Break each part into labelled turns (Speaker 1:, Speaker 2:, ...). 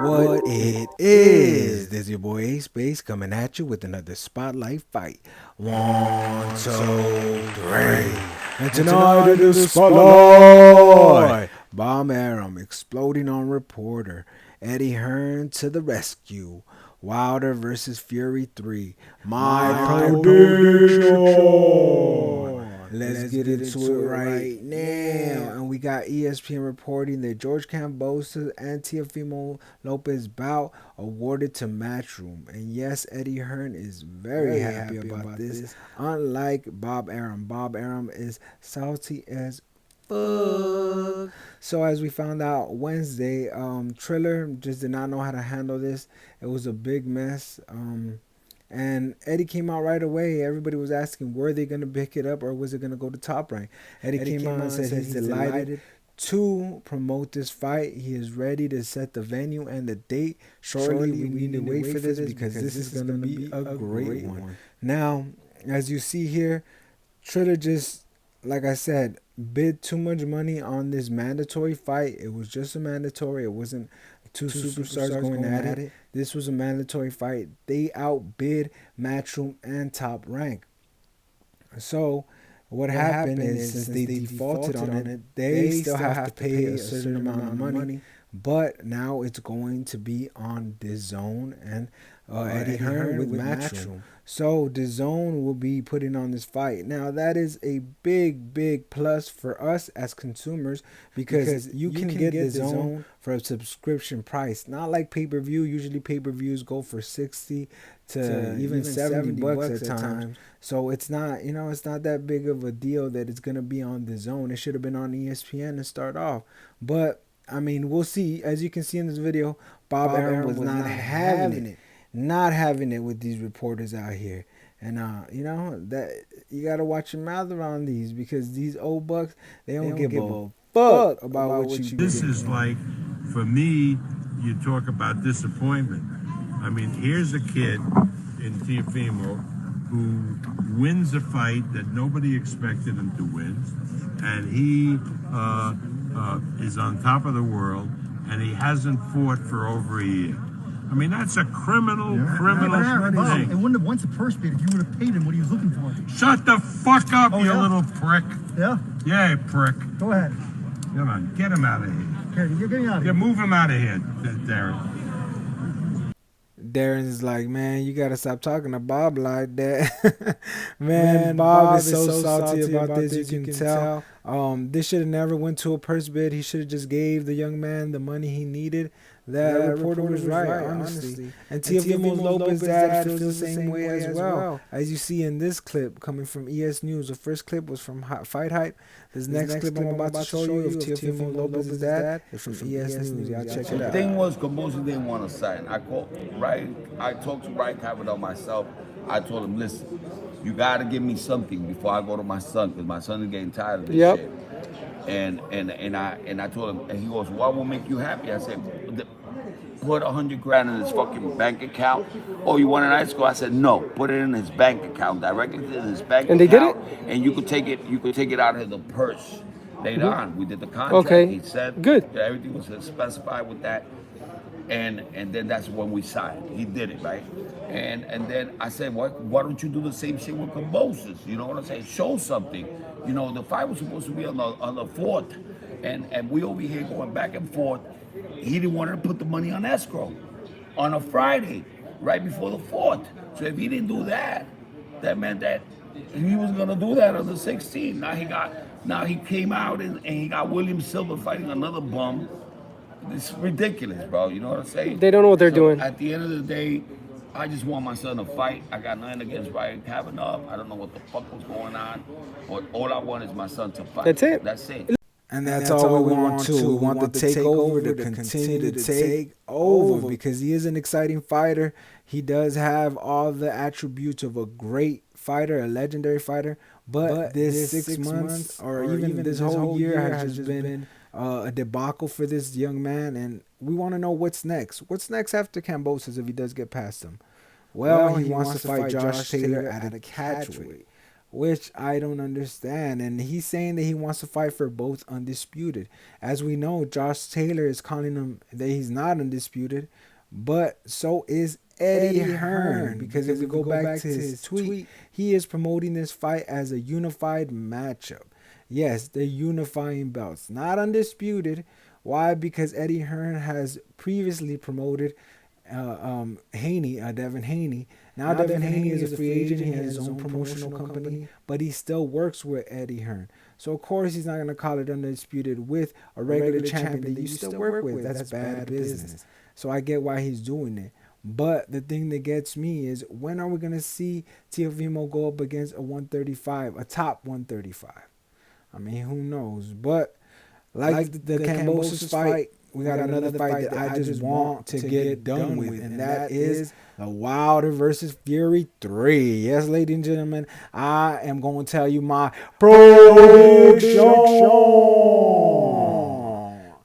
Speaker 1: what it is. This is your boy A Space coming at you with another spotlight fight. One, two, three. And tonight it is spotlight. Bomb Arum exploding on reporter. Eddie Hearn to the rescue. Wilder versus Fury 3. My prediction. Let's get into it right now. And we got ESPN reporting that George Kambosos and Teofimo Lopez bout awarded to Matchroom. And yes, Eddie Hearn is very happy about this. Unlike Bob Arum. Bob Arum is salty as fuck. So as we found out Wednesday, Triller just did not know how to handle this. It was a big mess. And Eddie came out right away. Everybody was asking, were they going to pick it up or was it going to go to Top Rank? Eddie came out and said he's delighted to promote this fight. He is ready to set the venue and the date. Shortly, we need to wait for this because this is going to be a great one. Now, as you see here, Triller just, like I said, bid too much money on this mandatory fight. It was just a mandatory. It wasn't two superstars going at it. This was a mandatory fight. They outbid Matchroom and Top Rank. So what happened is, since they defaulted on it, they still have to pay a certain amount of money. But now it's going to be on DAZN and Eddie Hearn with Matchroom. So DAZN will be putting on this fight. Now that is a big plus for us as consumers because you can get DAZN for a subscription price. Not like pay-per-view. Usually pay-per-views go for 60 to even 70 bucks at times. So it's not, it's not that big of a deal that it's going to be on DAZN. It should have been on ESPN to start off. But I mean, we'll see. As you can see in this video, Bob Arum was not having it. Not having it with these reporters out here. And, that you got to watch your mouth around these because these old bucks, they don't give a fuck about what you do.
Speaker 2: This is like, for me, you talk about disappointment. I mean, here's a kid in Teofimo who wins a fight that nobody expected him to win. And he is on top of the world, and he hasn't fought for over a year. I mean, that's a criminal thing.
Speaker 3: It wouldn't have went to purse bid if you would have paid him what he was looking for.
Speaker 2: Shut the fuck up, you little prick.
Speaker 3: Yeah?
Speaker 2: Yeah, prick.
Speaker 3: Go ahead.
Speaker 2: Come on, get him out of here.
Speaker 3: Here, you're getting out of
Speaker 2: Yeah,
Speaker 3: here.
Speaker 2: move him out of here, Darren.
Speaker 1: Darren's like, man, you gotta stop talking to Bob like that. man, Bob is so salty about this, you can tell. This should have never went to a purse bid. He should have just gave the young man the money he needed. That reporter was right, honestly. And Teofimo Lopez's dad feels the same way as well. As you see in this clip coming from ES News. The first clip was from Fight Hype. This next clip I'm about to show you of Teofimo Lopez's dad is from ES News. Y'all check it out.
Speaker 4: The thing was, Kambosos didn't want to sign. I talked to Ryan Kavanaugh myself. I told him, listen, you got to give me something before I go to my son, because my son is getting tired of this shit. And I told him, and he goes, what will make you happy? I said, put $100,000 in his fucking bank account. Oh, you want an ice cream? I said, no, put it in his bank account, directly to his bank account.
Speaker 5: And they did it?
Speaker 4: And you could take it out of the purse later on. We did the contract.
Speaker 5: Okay.
Speaker 4: He said
Speaker 5: good.
Speaker 4: Everything was specified with that. And then that's when we signed. He did it, right? And then I said, why don't you do the same shit with Kambosos? You know what I'm saying? Show something. You know, the fight was supposed to be on the 4th. And we over here going back and forth. He didn't want to put the money on escrow on a Friday, right before the 4th. So if he didn't do that, that meant that he was gonna do that on the 16th. Now he came out and he got William Silver fighting another bum. It's ridiculous, bro. You know what I'm saying?
Speaker 5: They don't know what they're doing.
Speaker 4: At the end of the day, I just want my son to fight. I got nothing against Ryan Kavanaugh. I don't know what the fuck was going on, but all I want is my son to fight.
Speaker 5: That's it.
Speaker 4: That's it.
Speaker 1: And that's all we want too. We want the takeover to continue to take over because he is an exciting fighter. He does have all the attributes of a great fighter, a legendary fighter. But this 6 months or even this whole year has just been a debacle for this young man. And we want to know what's next. What's next after Kambosos if he does get past him? Well, he wants to fight Josh Taylor at a catchweight. which I don't understand. And he's saying that he wants to fight for both undisputed. As we know, Josh Taylor is calling him that he's not undisputed, but so is Eddie Hearn. Because if we go back to his tweet, he is promoting this fight as a unified matchup. Yes, they're unifying belts, not undisputed. Why? Because Eddie Hearn has previously promoted Haney, Devin Haney. Now Devin Haney is a free agent. He has his own promotional company, but he still works with Eddie Hearn. So of course he's not going to call it undisputed with a regular champion that you still work with. That's bad business. So I get why he's doing it. But the thing that gets me is, when are we going to see Teofimo go up against a 135, a top 135? I mean, who knows? But like the Kambosos fight, we got another fight that I just want to get done with, and that is the Wilder versus Fury 3. Yes, ladies and gentlemen, I am going to tell you my prediction.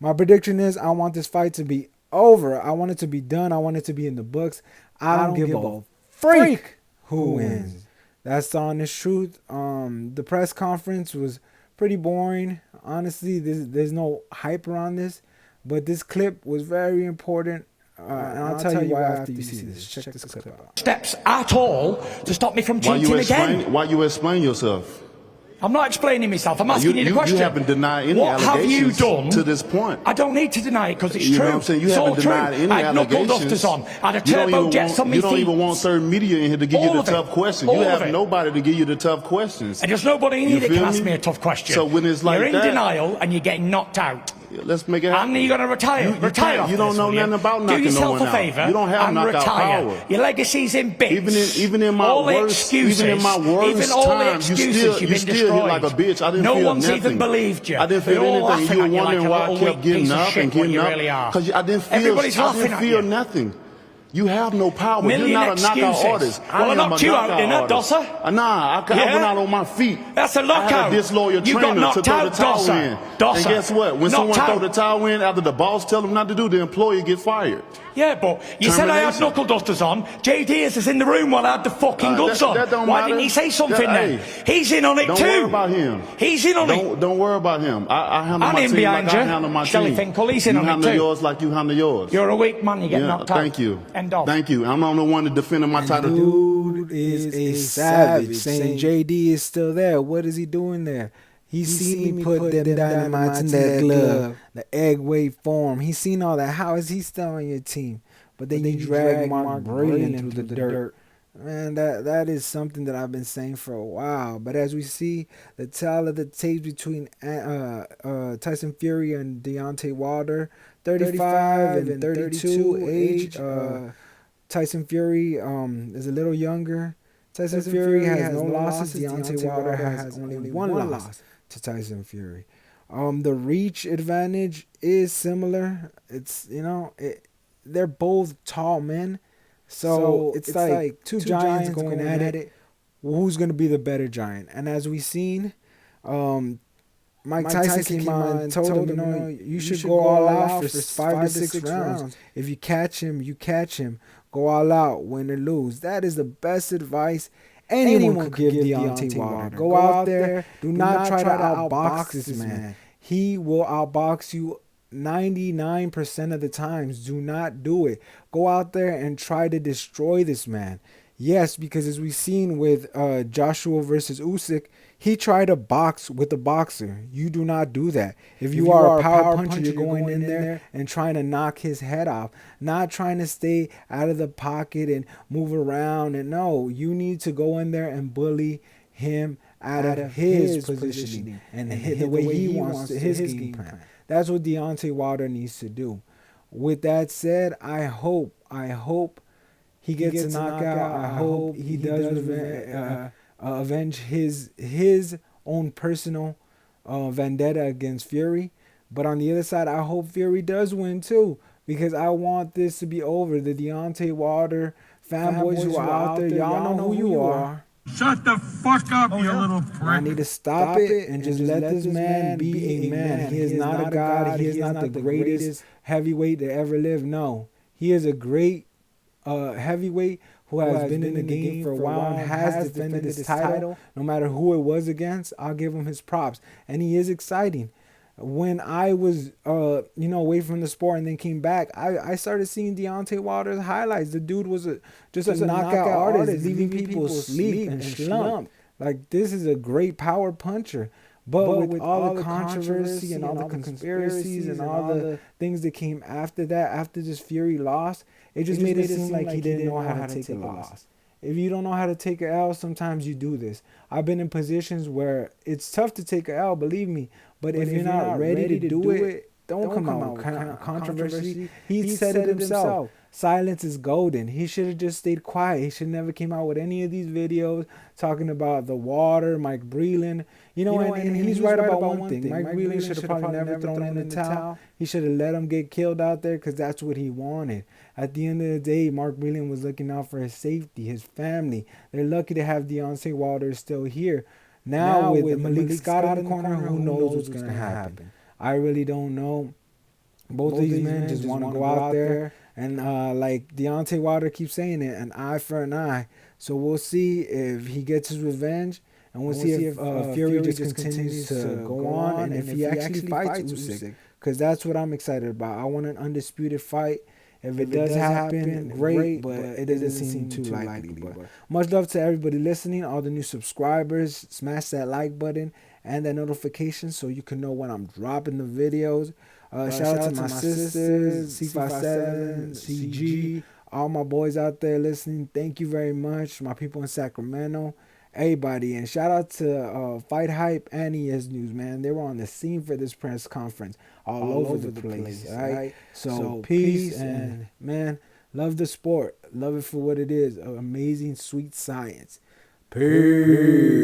Speaker 1: My prediction is, I want this fight to be over. I want it to be done. I want it to be in the books. I don't give a freak who wins. That's the honest truth. The press conference was pretty boring. Honestly, there's no hype around this. But this clip was very important, and I'll tell you why after you see this. Check this clip out.
Speaker 5: Steps at all to stop me from cheating again.
Speaker 6: Why you explain yourself?
Speaker 5: I'm not explaining myself. I'm asking you the question.
Speaker 6: You haven't denied any allegations to this point.
Speaker 5: I don't need to deny it because it's
Speaker 6: true.
Speaker 5: You
Speaker 6: know what I'm saying? You haven't denied any
Speaker 5: I had
Speaker 6: allegations.
Speaker 5: knuckle dusters on. I had a turbo jets on me
Speaker 6: You don't even want certain media in here to give you the tough questions. You have nobody to give you the tough questions.
Speaker 5: And there's nobody in here that can ask me a tough question.
Speaker 6: So when it's like
Speaker 5: you're in denial and you're getting knocked out.
Speaker 6: Let's make it happen.
Speaker 5: And you're going to retire. Retire.
Speaker 6: You don't know nothing about knocking no one out.
Speaker 5: Do yourself a favour.
Speaker 6: You don't have knockout power.
Speaker 5: Your legacy's in bits.
Speaker 6: Even in my worst times, you still hit like a bitch. I didn't feel nothing. No one's even believed you. I didn't feel anything. You were wondering why I kept getting up and getting up. Because I didn't feel nothing. You have no power. You're not a knockout artist.
Speaker 5: Well, I knocked you out, didn't I, Dosser?
Speaker 6: Nah, I went out on my feet.
Speaker 5: That's a knockout.
Speaker 6: I had a disloyal trainer to throw the towel in. And guess what? When someone throw the towel in after the boss tell them not to do, the employee gets fired.
Speaker 5: Yeah, but you said I had knuckle dusters on. JD is in the room while I had the fucking gloves on. Why didn't he say something then? He's in on it too.
Speaker 6: Don't worry about him.
Speaker 5: He's in on it.
Speaker 6: Don't worry about him. I handle my team like I handle my team.
Speaker 5: He's in on it too.
Speaker 6: You handle yours like you handle yours.
Speaker 5: You're a weak man. You get knocked out.
Speaker 6: Thank you.
Speaker 5: End of.
Speaker 6: Thank you. I'm the one that defending my title.
Speaker 1: Dude is a savage. Saying JD is still there. What is he doing there? He's seen me put them dynamites in that glove, the egg wave form. He's seen all that. How is he still on your team? But then you drag Mark Braden into the dirt. Man, that is something that I've been saying for a while. But as we see, the tale of the tapes between Tyson Fury and Deontay Wilder, 35 and 32 age. Tyson Fury is a little younger. Tyson Fury has no losses. Deontay Wilder has only one loss to Tyson Fury. The reach advantage is similar. It's, they're both tall men. So it's like two giants going at it. Who's going to be the better giant? And as we've seen, Mike Tyson came out and told him, you should go all out for 5 to 6 rounds. If you catch him, you catch him. Go all out, win or lose. That is the best advice anyone could give Deontay Wilder. Go out there. Do not try to outbox this man. He will outbox you 99% of the times. Do not do it. Go out there and try to destroy this man. Yes, because as we've seen with Joshua versus Usyk, he tried to box with a boxer. You do not do that. If you are a power puncher, you're going in there and trying to knock his head off, not trying to stay out of the pocket and move around. And no, you need to go in there and bully him out of his positioning and hit the way he wants to, his game plan. That's what Deontay Wilder needs to do. With that said, I hope he gets a knockout. I hope he does avenge his own personal vendetta against Fury. But on the other side, I hope Fury does win too, because I want this to be over. The Deontay Wilder fanboys who are out there, y'all know who you are.
Speaker 2: Shut the fuck up, you little prick.
Speaker 1: I need to stop it and just let this man be a man. He is not a god. He is not the greatest heavyweight that ever lived. No, he is a great heavyweight who has been in the game for a while and has defended his title, no matter who it was against, I'll give him his props. And he is exciting. When I was, away from the sport and then came back, I started seeing Deontay Wilder's highlights. The dude was just a knockout artist, leaving people asleep and slumped. Like, this is a great power puncher. But with all the controversy and all the conspiracies and all the things that came after that, after this Fury lost, it just made it seem like he didn't know how to take a loss. If you don't know how to take an L, sometimes you do this. I've been in positions where it's tough to take an L, believe me. But if you're not ready to do it, don't come out with controversy. He said it himself. Silence is golden. He should have just stayed quiet. He should never came out with any of these videos talking about the water, Mike Breland. And he's right about one thing. Mike Breland should have probably never thrown in the towel. He should have let him get killed out there because that's what he wanted. At the end of the day, Mark Breland was looking out for his safety, his family. They're lucky to have Deontay Wilder still here. Now with Malik Scott in the corner, who knows what's going to happen? I really don't know. Both of these men just want to go out there. And like Deontay Wilder keeps saying it, an eye for an eye. So we'll see if he gets his revenge. And we'll see if Fury just continues to go on. And if he actually fights Usyk. Because that's what I'm excited about. I want an undisputed fight. If it does happen, great, but it doesn't seem too likely. But much love to everybody listening, all the new subscribers. Smash that like button and that notification so you can know when I'm dropping the videos. Shout out to my sisters, C57, CG, all my boys out there listening. Thank you very much. My people in Sacramento, everybody. And shout out to Fight Hype and ES News, man. They were on the scene for this press conference all over the place, all right? So peace and, man, love the sport. Love it for what it is. Amazing, sweet science. Peace.